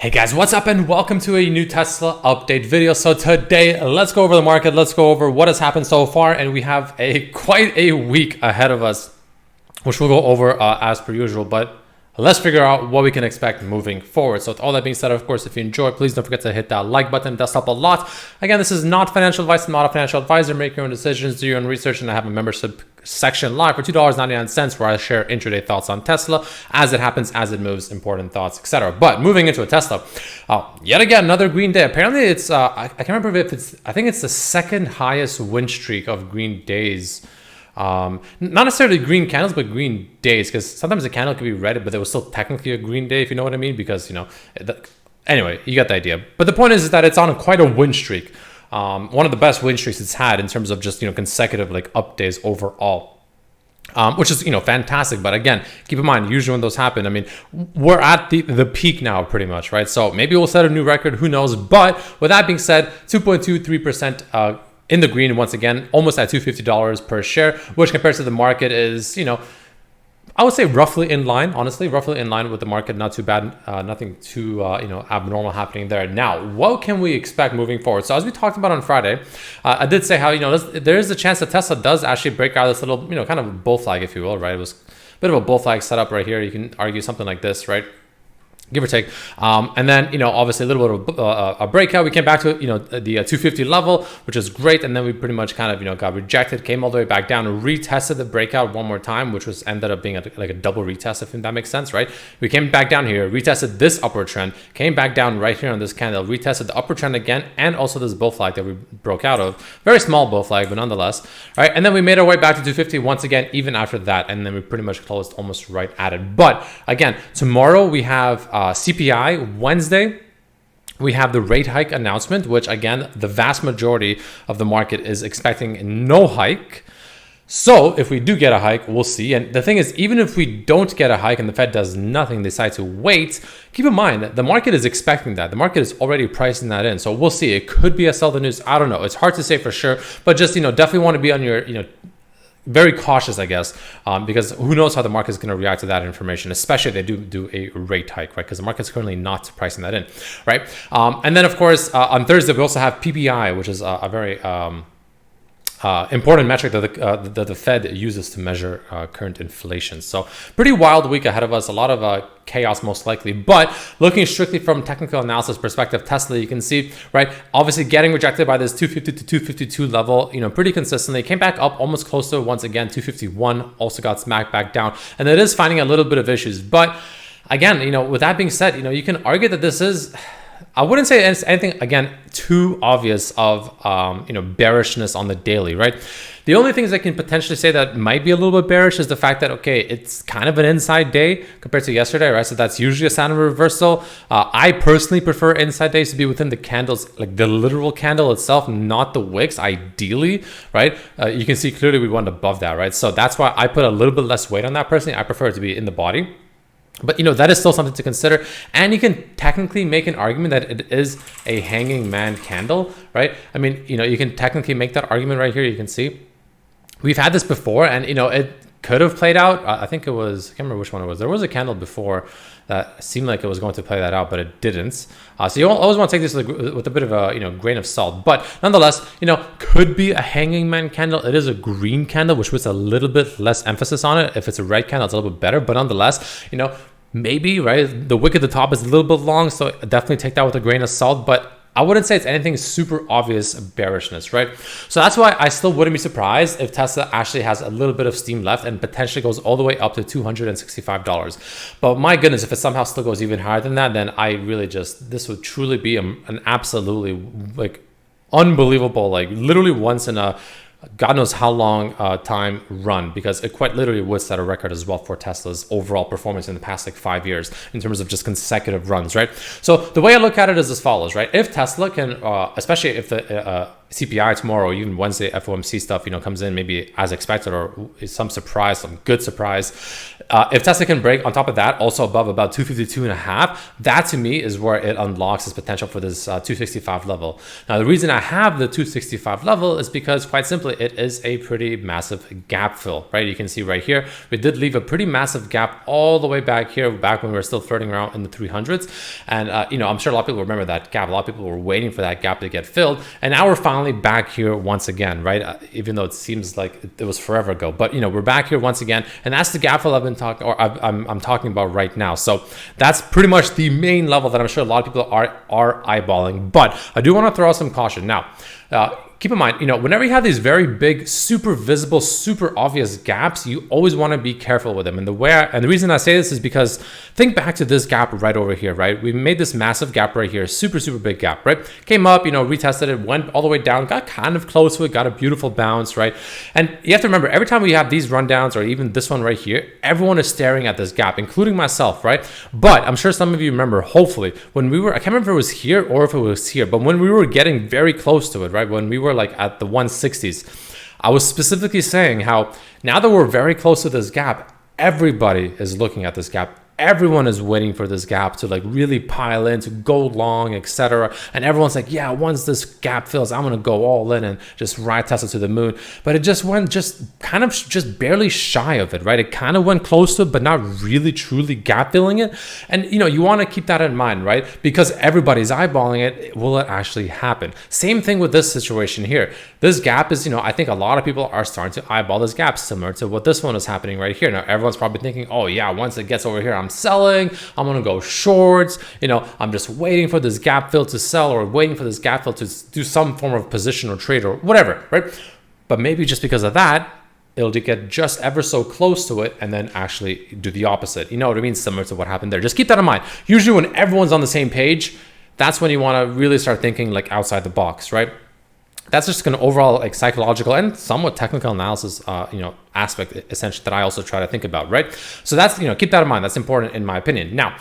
Hey guys, what's up and welcome to a new Tesla update video. So today, let's go over the market, let's go over what has happened so far, and we have quite a week ahead of us, which we'll go over as per usual, but let's figure out what we can expect moving forward. So with all that being said, of course, if you enjoy, please don't forget to hit that like button. It does help a lot. Again, this is not financial advice. I'm not a financial advisor. Make your own decisions, do your own research, and I have a membership section live for $2.99 where I share intraday thoughts on Tesla as it happens, as it moves, important thoughts, etc. But moving into a Tesla, yet again, another green day. Apparently it's, I can't remember if it's, I think it's the second highest win streak of green days. Not necessarily green candles, but green days, because sometimes a candle could be red, but there was still technically a green day, if you know what I mean, because, you know, anyway, you get the idea. But the point is that it's on quite a win streak. One of the best win streaks it's had in terms of just, you know, consecutive like up days overall. Which is, you know, fantastic. But again, keep in mind, usually when those happen, I mean, we're at the peak now pretty much, right? So maybe we'll set a new record, who knows? But with that being said, 2.23% in the green once again, almost at $250 per share, which compared to the market is, you know, I would say roughly in line, honestly, roughly in line with the market. Not too bad, nothing too, you know, abnormal happening there. Now, what can we expect moving forward? So as we talked about on Friday, I did say how, you know, there is a chance that Tesla does actually break out this little, you know, kind of bull flag, if you will, right? It was a bit of a bull flag setup right here. You can argue something like this, right? Give or take. And then, you know, obviously a little bit of a breakout. We came back to, you know, the 250 level, which is great. And then we pretty much kind of, you know, got rejected, came all the way back down and retested the breakout one more time, which was ended up being like a double retest, if that makes sense, right? We came back down here, retested this upward trend, came back down right here on this candle, retested the upward trend again, and also this bull flag that we broke out of. Very small bull flag, but nonetheless, right? And then we made our way back to 250 once again, even after that. And then we pretty much closed almost right at it. But again, tomorrow we have CPI. Wednesday, we have the rate hike announcement, which again, the vast majority of the market is expecting no hike. So if we do get a hike, we'll see. And the thing is, even if we don't get a hike and the Fed does nothing, decide to wait, keep in mind that the market is expecting that. The market is already pricing that in. So we'll see. It could be a sell the news. I don't know. It's hard to say for sure, but just, you know, definitely want to be on your, you know, very cautious, I guess, because who knows how the market is going to react to that information, especially if they do a rate hike, right? Because the market's currently not pricing that in, right? And then, of course, on Thursday, we also have PPI, which is a very important metric that the Fed uses to measure current inflation. So pretty wild week ahead of us, a lot of chaos most likely, but looking strictly from technical analysis perspective, Tesla, you can see, right, obviously getting rejected by this 250 to 252 level, you know, pretty consistently, came back up almost close to once again, 251, also got smacked back down, and it is finding a little bit of issues. But again, you know, with that being said, you know, you can argue that this is, I wouldn't say it's anything, again, too obvious of, you know, bearishness on the daily, right? The only things I can potentially say that might be a little bit bearish is the fact that, okay, it's kind of an inside day compared to yesterday, right? So that's usually a sign of a reversal. I personally prefer inside days to be within the candles, like the literal candle itself, not the wicks, ideally, right? You can see clearly we went above that, right? So that's why I put a little bit less weight on that personally. I prefer it to be in the body. But, you know, that is still something to consider. And you can technically make an argument that it is a hanging man candle, right? I mean, you know, you can technically make that argument right here. You can see we've had this before, and, you know, it could have played out. I think it was, I can't remember which one it was. There was a candle before that seemed like it was going to play that out, but it didn't. So you always want to take this with a bit of a, you know, grain of salt. But nonetheless, you know, could be a hanging man candle. It is a green candle, which puts a little bit less emphasis on it. If it's a red candle, it's a little bit better. But nonetheless, you know, maybe, right, the wick at the top is a little bit long, so definitely take that with a grain of salt. But I wouldn't say it's anything super obvious bearishness, right? So that's why I still wouldn't be surprised if Tesla actually has a little bit of steam left and potentially goes all the way up to $265. But my goodness, if it somehow still goes even higher than that, then I really just, this would truly be an absolutely like unbelievable, like literally once in a God knows how long time run, because it quite literally would set a record as well for Tesla's overall performance in the past like 5 years in terms of just consecutive runs, right? So the way I look at it is as follows, right? If Tesla can, especially if the CPI tomorrow, even Wednesday FOMC stuff, you know, comes in maybe as expected or some surprise, some good surprise. If Tesla can break on top of that, also above about 252.5, that to me is where it unlocks its potential for this 265 level. Now, the reason I have the 265 level is because quite simply, it is a pretty massive gap fill, right? You can see right here, we did leave a pretty massive gap all the way back here, back when we were still flirting around in the 300s. And, I'm sure a lot of people remember that gap. A lot of people were waiting for that gap to get filled. And now we're finally back here once again, right? Even though it seems like it was forever ago, but we're back here once again. And that's the gap fill I've been talking, or I'm talking about right now. So that's pretty much the main level that I'm sure a lot of people are eyeballing. But I do want to throw out some caution. Now, keep in mind, whenever you have these very big, super visible, super obvious gaps, you always want to be careful with them. And the reason I say this is because think back to this gap right over here, right? We made this massive gap right here, super, super big gap, right? Came up, retested it, went all the way down, got kind of close to it, got a beautiful bounce, right? And you have to remember, every time we have these rundowns, or even this one right here, everyone is staring at this gap, including myself, right? But I'm sure some of you remember, hopefully, when we were, I can't remember if it was here or if it was here, but when we were getting very close to it, right? When we were like at the 160s, I was specifically saying how now that we're very close to this gap, everybody is looking at this gap. Everyone is waiting for this gap to like really pile in, to go long, etc. And everyone's like, yeah, once this gap fills, I'm gonna go all in and just ride Tesla to the moon. But it just went just barely shy of it, right? It kind of went close to it, but not really truly gap filling it. And you want to keep that in mind, right? Because everybody's eyeballing it. Will it actually happen? Same thing with this situation here. This gap is, I think a lot of people are starting to eyeball this gap, similar to what this one is happening right here. Now everyone's probably thinking, oh yeah, once it gets over here, I'm selling, I'm gonna go shorts, I'm just waiting for this gap fill to sell, or waiting for this gap fill to do some form of position or trade or whatever, right? But maybe just because of that, it'll get just ever so close to it and then actually do the opposite. You know what I mean? Similar to what happened there. Just keep that in mind. Usually when everyone's on the same page, that's when you want to really start thinking like outside the box, right? That's just an overall like psychological and somewhat technical analysis, aspect essentially that I also try to think about, right? So that's, keep that in mind. That's important in my opinion. Now,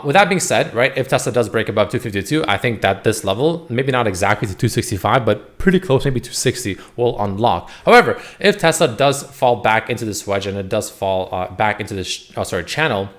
with that being said, right, if Tesla does break above 252, I think that this level, maybe not exactly to 265, but pretty close, maybe 260 will unlock. However, if Tesla does fall back into this wedge and it does fall back into this, channel,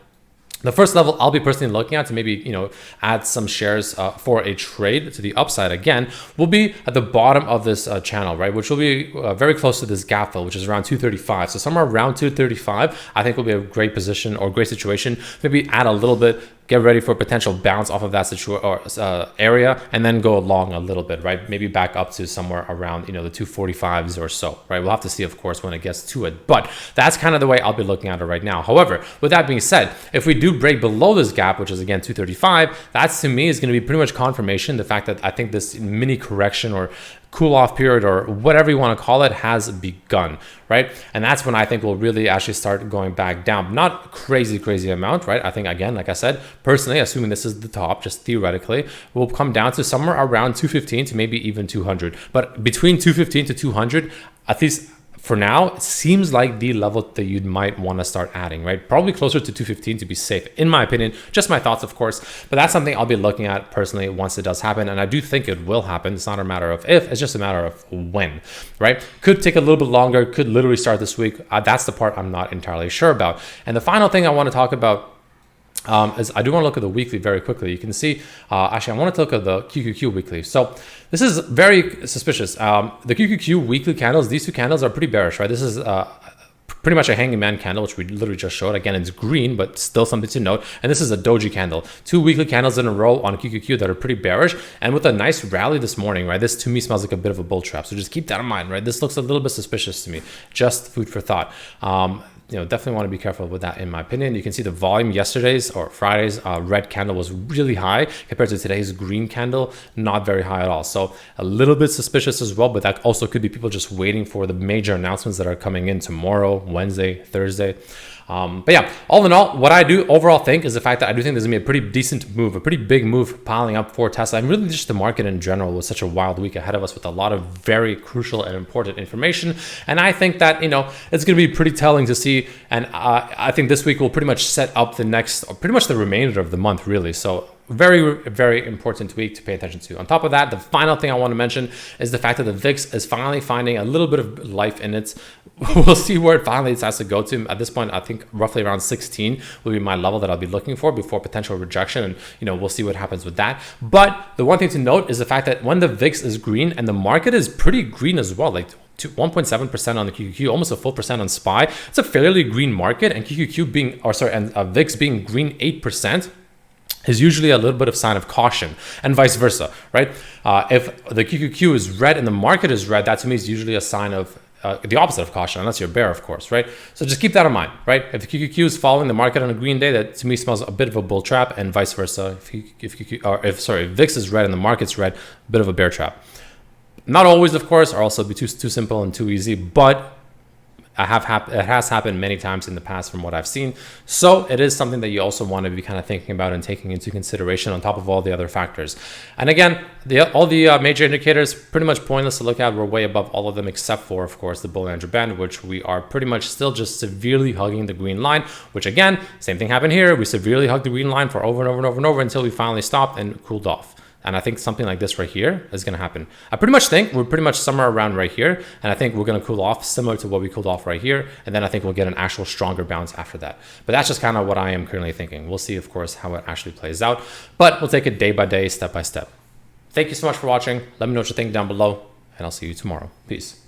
the first level I'll be personally looking at to maybe, add some shares for a trade to the upside again will be at the bottom of this channel, right? Which will be very close to this gap fill, which is around 235. So somewhere around 235, I think will be a great position or great situation. Maybe add a little bit, get ready for a potential bounce off of that area, and then go along a little bit, right? Maybe back up to somewhere around, the 245s or so, right? We'll have to see, of course, when it gets to it. But that's kind of the way I'll be looking at it right now. However, with that being said, if we do break below this gap, which is again 235, that's to me is going to be pretty much confirmation. The fact that I think this mini correction or cool off period or whatever you want to call it has begun, right? And that's when I think we'll really actually start going back down. Not crazy amount, right? I think, again, like I said, personally, assuming this is the top, just theoretically, we'll come down to somewhere around 215 to maybe even 200. But between 215 to 200, at least for now, it seems like the level that you might want to start adding, right? Probably closer to 215 to be safe, in my opinion. Just my thoughts, of course, but that's something I'll be looking at personally once it does happen. And I do think it will happen. It's not a matter of if, it's just a matter of when, right? Could take a little bit longer, could literally start this week. That's the part I'm not entirely sure about. And the final thing I want to talk about is I do want to look at the weekly very quickly. You can see, actually, I wanted to look at the QQQ weekly. So this is very suspicious. The QQQ weekly candles, these two candles are pretty bearish, right? This is pretty much a hanging man candle, which we literally just showed. Again, it's green, but still something to note. And this is a doji candle. Two weekly candles in a row on QQQ that are pretty bearish. And with a nice rally this morning, right? This to me smells like a bit of a bull trap. So just keep that in mind, right? This looks a little bit suspicious to me. Just food for thought. Definitely want to be careful with that, in my opinion. You can see the volume yesterday's or Friday's red candle was really high compared to today's green candle, not very high at all. So a little bit suspicious as well, but that also could be people just waiting for the major announcements that are coming in tomorrow, Wednesday, Thursday. But yeah, all in all, what I do overall think is the fact that I do think there's gonna be a pretty decent move, a pretty big move piling up for Tesla, and really just the market in general with such a wild week ahead of us with a lot of very crucial and important information. And I think that, it's gonna be pretty telling to see. And I think this week will pretty much set up the next, or pretty much the remainder of the month, really. So very, very important week to pay attention to. On top of that, the final thing I want to mention is the fact that the VIX is finally finding a little bit of life in it. We'll see where it finally decides to go to. At this point, I think roughly around 16 will be my level that I'll be looking for before potential rejection. And, we'll see what happens with that. But the one thing to note is the fact that when the VIX is green and the market is pretty green as well, like 1.7% on the QQQ, almost a full percent on SPY. It's a fairly green market, and QQQ being, or sorry, and VIX being green 8%. Is usually a little bit of sign of caution, and vice versa, right? If the QQQ is red and the market is red, that to me is usually a sign of the opposite of caution, unless you're a bear, of course, right? So just keep that in mind, right? If the QQQ is following the market on a green day, that to me smells a bit of a bull trap, and vice versa. If VIX is red and the market's red, a bit of a bear trap. Not always, of course, or also be too simple and too easy, but it has happened many times in the past from what I've seen. So it is something that you also want to be kind of thinking about and taking into consideration on top of all the other factors. And again, all the major indicators, pretty much pointless to look at. We're way above all of them except for, of course, the Bollinger Band, which we are pretty much still just severely hugging the green line, which again, same thing happened here. We severely hugged the green line for over and over and over and over until we finally stopped and cooled off. And I think something like this right here is going to happen. I pretty much think we're pretty much somewhere around right here. And I think we're going to cool off similar to what we cooled off right here. And then I think we'll get an actual stronger bounce after that. But that's just kind of what I am currently thinking. We'll see, of course, how it actually plays out. But we'll take it day by day, step by step. Thank you so much for watching. Let me know what you think down below. And I'll see you tomorrow. Peace.